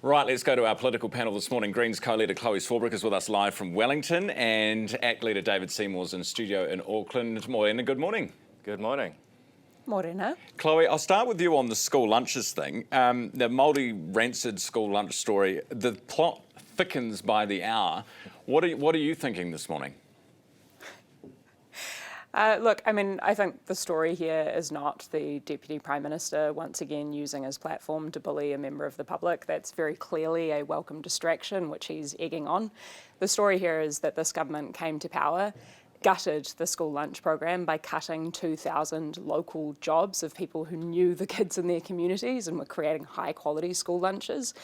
Right, let's go to our political panel this morning. Greens co-leader Chlöe Swarbrick is with us live from Wellington, and ACT leader David Seymour's in studio in Auckland. Morena, good morning. Good morning. Morena. Chloe, I'll start with you on the school lunches thing. The Māori rancid school lunch story, the plot thickens by the hour. What are you thinking this morning? Look, I mean, I think the story here is not the Deputy Prime Minister once again using his platform to bully a member of the public. That's very clearly a welcome distraction, which he's egging on. The story here is that this government came to power, gutted the school lunch program by cutting 2,000 local jobs of people who knew the kids in their communities and were creating high quality school lunches,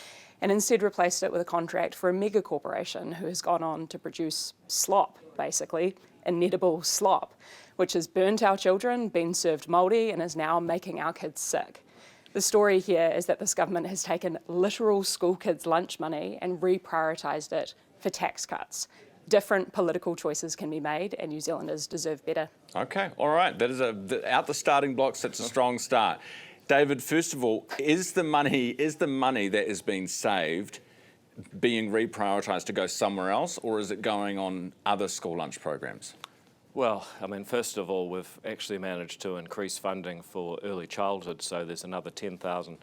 and instead replaced it with a contract for a mega corporation who has gone on to produce slop, basically, inedible slop, which has burnt our children, been served mouldy, and is now making our kids sick. The story here is that this government has taken literal school kids' lunch money and reprioritised it for tax cuts. Different political choices can be made, and New Zealanders deserve better. Okay, all right. That is out the starting blocks. That's a strong start. David, first of all, is the money that is being saved being reprioritised to go somewhere else, or is it going on other school lunch programs? Well, I mean, first of all, we've actually managed to increase funding for early childhood, so there's another 10,000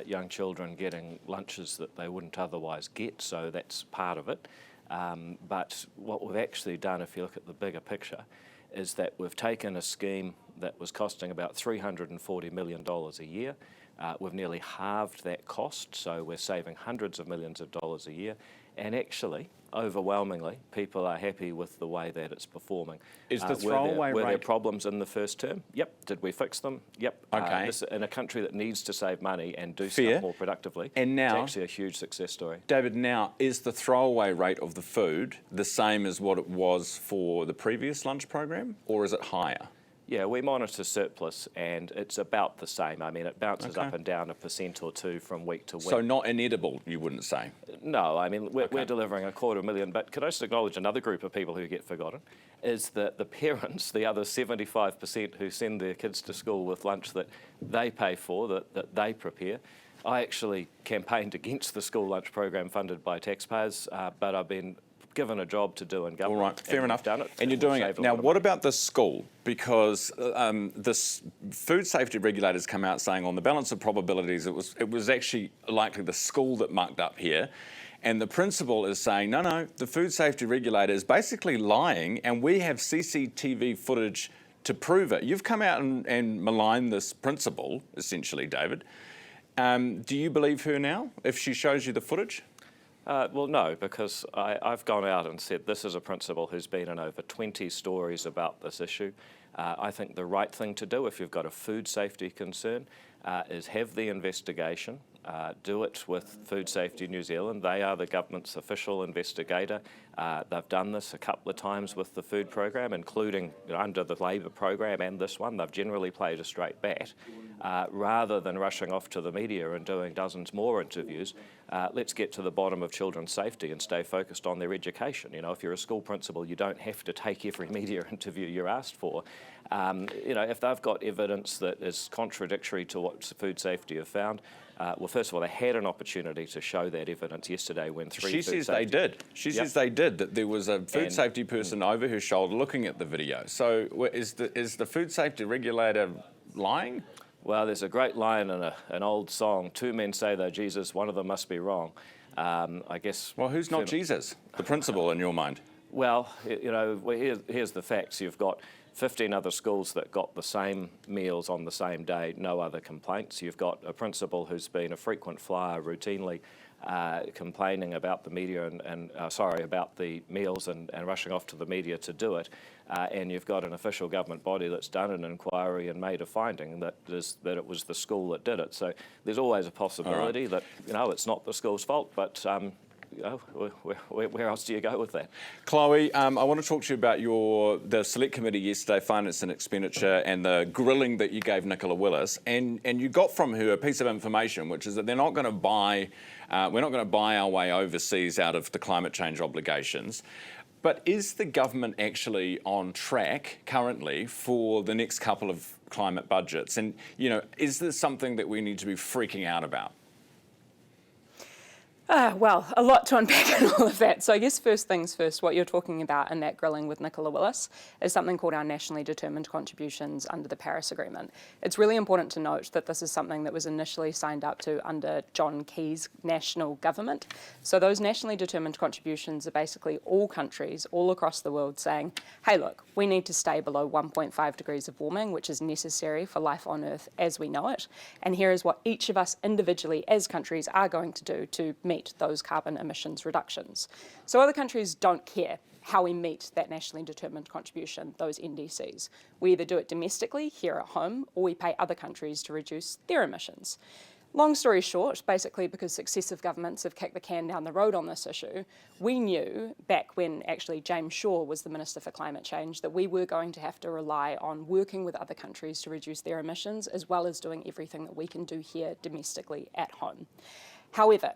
young children getting lunches that they wouldn't otherwise get, so that's part of it. But what we've actually done, if you look at the bigger picture, is that we've taken a scheme that was costing about $340 million a year. We've nearly halved that cost, so we're saving hundreds of millions of dollars a year. And actually, overwhelmingly, people are happy with the way that it's performing. Is the throwaway were rate... there problems in the first term? Yep. Did we fix them? Yep. Okay. In a country that needs to save money and do Fair. stuff more productively, and now, it's actually a huge success story. David, now, is the throwaway rate of the food the same as what it was for the previous lunch program, or is it higher? Yeah, we monitor surplus and it's about the same. I mean, it bounces up and down 1% or 2% from week to week. So not inedible, you wouldn't say? No, I mean, we're delivering 250,000. But could I just acknowledge another group of people who get forgotten, is that the parents, the other 75% who send their kids to school with lunch that they pay for, that they prepare. I actually campaigned against the school lunch program funded by taxpayers, but I've been given a job to do in government. All right, fair enough. Done it, and you're doing it. Now, what about the school? Because the food safety regulators come out saying on the balance of probabilities, it was actually likely the school that mucked up here. And the principal is saying, no, the food safety regulator is basically lying, and we have CCTV footage to prove it. You've come out and maligned this principal, essentially, David. Do you believe her now, if she shows you the footage? Well, no, because I've gone out and said this is a principal who's been in over 20 stories about this issue. I think the right thing to do if you've got a food safety concern is have the investigation, do it with Food Safety New Zealand. They are the government's official investigator. They've done this a couple of times with the food program, including under the Labor program and this one. They've generally played a straight bat. Rather than rushing off to the media and doing dozens more interviews, let's get to the bottom of children's safety and stay focused on their education. You know, if you're a school principal, you don't have to take every media interview you're asked for. You know, if they've got evidence that is contradictory to what food safety have found, well, first of all, they had an opportunity to show that evidence yesterday when She says they did. She says they did, that there was a food safety person over her shoulder looking at the video. So is the food safety regulator lying? Well, there's a great line in an old song, two men say they're Jesus, one of them must be wrong. I guess... Well, who's not Jesus? The principal in your mind? Well, you know, here's the facts. You've got 15 other schools that got the same meals on the same day, no other complaints. You've got a principal who's been a frequent flyer routinely complaining about the media about the meals and rushing off to the media to do it. And you've got an official government body that's done an inquiry and made a finding that it was the school that did it. So there's always a possibility that, you know, it's not the school's fault, but you know, where else do you go with that? Chloe, I want to talk to you about the select committee yesterday, Finance and Expenditure, and the grilling that you gave Nicola Willis, and you got from her a piece of information, which is that they're not going to buy, we're not going to buy our way overseas out of the climate change obligations. But is the government actually on track currently for the next couple of climate budgets? And, you know, is this something that we need to be freaking out about? Well, a lot to unpack in all of that. So I guess first things first, what you're talking about in that grilling with Nicola Willis is something called our nationally determined contributions under the Paris Agreement. It's really important to note that this is something that was initially signed up to under John Key's national government. So those nationally determined contributions are basically all countries all across the world saying, hey, look, we need to stay below 1.5 degrees of warming, which is necessary for life on Earth as we know it. And here is what each of us individually as countries are going to do to meet those carbon emissions reductions. So other countries don't care how we meet that nationally determined contribution, those NDCs. We either do it domestically here at home, or we pay other countries to reduce their emissions. Long story short, basically because successive governments have kicked the can down the road on this issue, we knew back when actually James Shaw was the Minister for Climate Change that we were going to have to rely on working with other countries to reduce their emissions, as well as doing everything that we can do here domestically at home. However,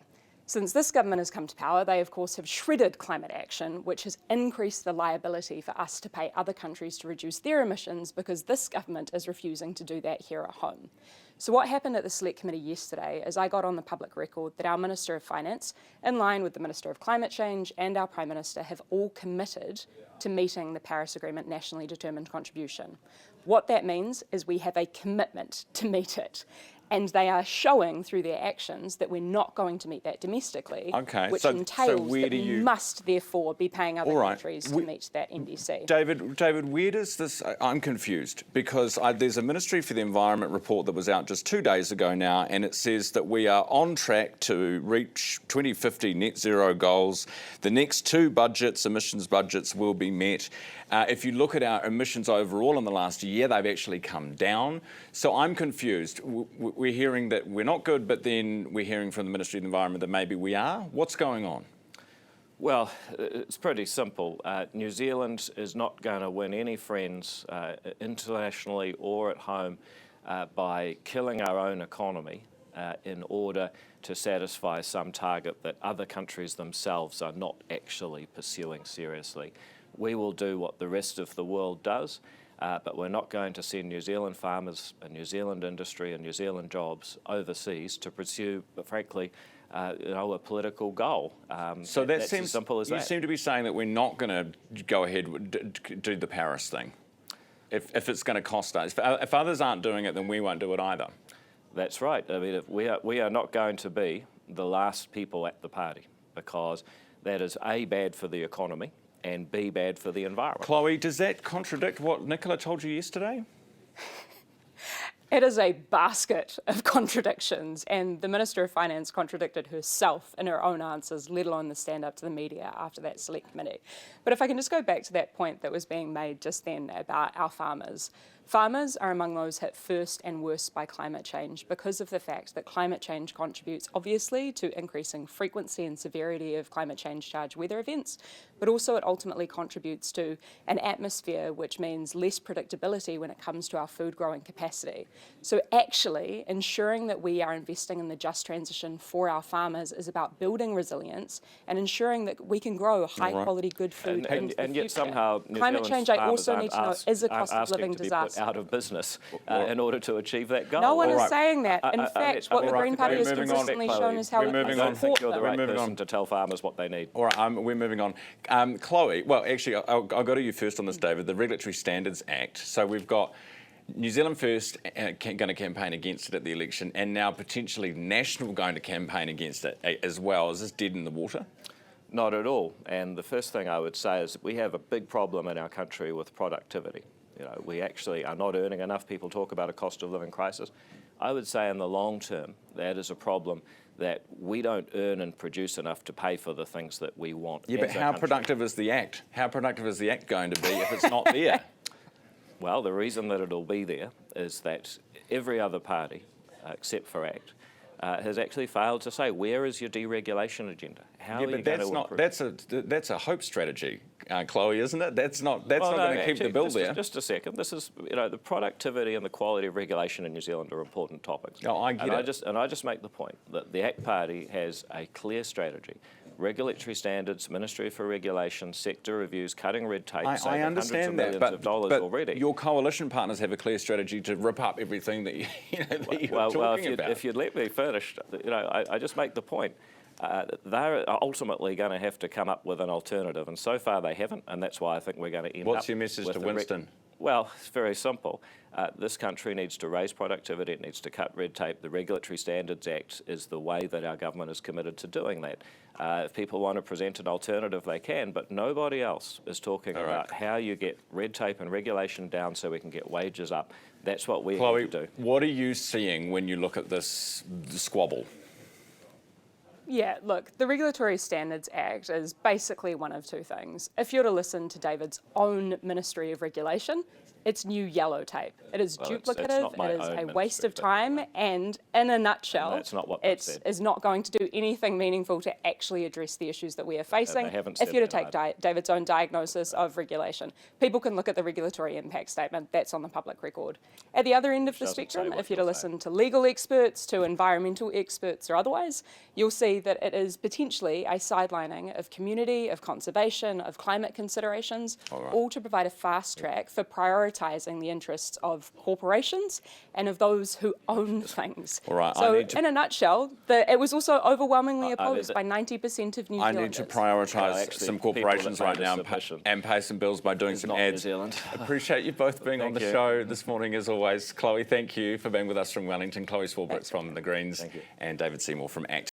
since this government has come to power, they of course have shredded climate action, which has increased the liability for us to pay other countries to reduce their emissions because this government is refusing to do that here at home. So what happened at the Select Committee yesterday is I got on the public record that our Minister of Finance, in line with the Minister of Climate Change and our Prime Minister, have all committed to meeting the Paris Agreement nationally determined contribution. What that means is we have a commitment to meet it. And they are showing through their actions that we're not going to meet that domestically, which entails that we must therefore be paying other countries to meet that NDC. David, where does this... I'm confused because there's a Ministry for the Environment report that was out just 2 days ago now, and it says that we are on track to reach 2050 net zero goals. The next two budgets, emissions budgets, will be met. If you look at our emissions overall in the last year, they've actually come down. So I'm confused. We're hearing that we're not good, but then we're hearing from the Ministry of the Environment that maybe we are. What's going on? Well, it's pretty simple. New Zealand is not going to win any friends internationally or at home by killing our own economy in order to satisfy some target that other countries themselves are not actually pursuing seriously. We will do what the rest of the world does, but we're not going to send New Zealand farmers and New Zealand industry and New Zealand jobs overseas to pursue, frankly, a political goal. So that's as simple as that. You seem to be saying that we're not going to go ahead and do the Paris thing, if it's going to cost us. If others aren't doing it, then we won't do it either. That's right. I mean, we are not going to be the last people at the party, because that is A, bad for the economy, and B, bad for the environment. Chlöe, does that contradict what Nicola told you yesterday? It is a basket of contradictions, and the Minister of Finance contradicted herself in her own answers, let alone the stand up to the media after that Select Committee. But if I can just go back to that point that was being made just then about our farmers. Farmers are among those hit first and worst by climate change because of the fact that climate change contributes obviously to increasing frequency and severity of climate change charged weather events, but also it ultimately contributes to an atmosphere which means less predictability when it comes to our food growing capacity. So actually ensuring that we are investing in the just transition for our farmers is about building resilience and ensuring that we can grow high quality good food into the and yet future. somehow New Climate Zealand's change, I farmers also need to know, is a cost of living disaster. Out of business in order to achieve that goal. No one is saying that. In fact, what the Green Party has consistently shown is how it I don't think you're the right moving person on to tell farmers what they need. All right, we're moving on. Chlöe, well, actually, I'll go to you first on this, David. The Regulatory Standards Act. So we've got New Zealand First going to campaign against it at the election, and now potentially National going to campaign against it as well. Is this dead in the water? Not at all. And the first thing I would say is that we have a big problem in our country with productivity. You know, we actually are not earning enough. People talk about a cost of living crisis. I would say in the long term, that is a problem that we don't earn and produce enough to pay for the things that we want. Yeah, but how productive is the Act? How productive is the Act going to be if it's not there? Well, the reason that it'll be there is that every other party, except for ACT, has actually failed to say, where is your deregulation agenda? How are you going to improve? That's a hope strategy, Chlöe, isn't it? That's not going to keep the bill there. Just a second. This is, the productivity and the quality of regulation in New Zealand are important topics. Oh, I get it. I just make the point that the ACT Party has a clear strategy. Regulatory standards, Ministry for Regulation, sector reviews, cutting red tape, I understand that, but already. Your coalition partners have a clear strategy to rip up everything that you're talking about. If you'd let me finish, I just make the point. they're ultimately going to have to come up with an alternative, and so far they haven't, and that's why I think we're going to end up. What's your message with to Winston? Well, it's very simple. This country needs to raise productivity, it needs to cut red tape. The Regulatory Standards Act is the way that our government is committed to doing that. If people want to present an alternative, they can, but nobody else is talking about how you get red tape and regulation down so we can get wages up. That's what we have to do. What are you seeing when you look at this squabble? Yeah, look, the Regulatory Standards Act is basically one of two things. If you're to listen to David's own Ministry of Regulation, it's new yellow tape. It is duplicative, it is a waste of time, and in a nutshell, it is not going to do anything meaningful to actually address the issues that we are facing. If you're to take David's own diagnosis of regulation, people can look at the regulatory impact statement, that's on the public record. At the other end of the spectrum, if you're to listen to legal experts, to environmental experts or otherwise, you'll see that it is potentially a sidelining of community, of conservation, of climate considerations, all to provide a fast track for prioritising the interests of corporations and of those who own things. So in a nutshell, it was also overwhelmingly opposed by 90% of New Zealanders. I need to prioritise some corporations right now and pay some bills by doing some ads. Appreciate you both being on the show this morning as always. Chlöe, thank you for being with us from Wellington. Chlöe Swarbrick from the Greens and David Seymour from ACT.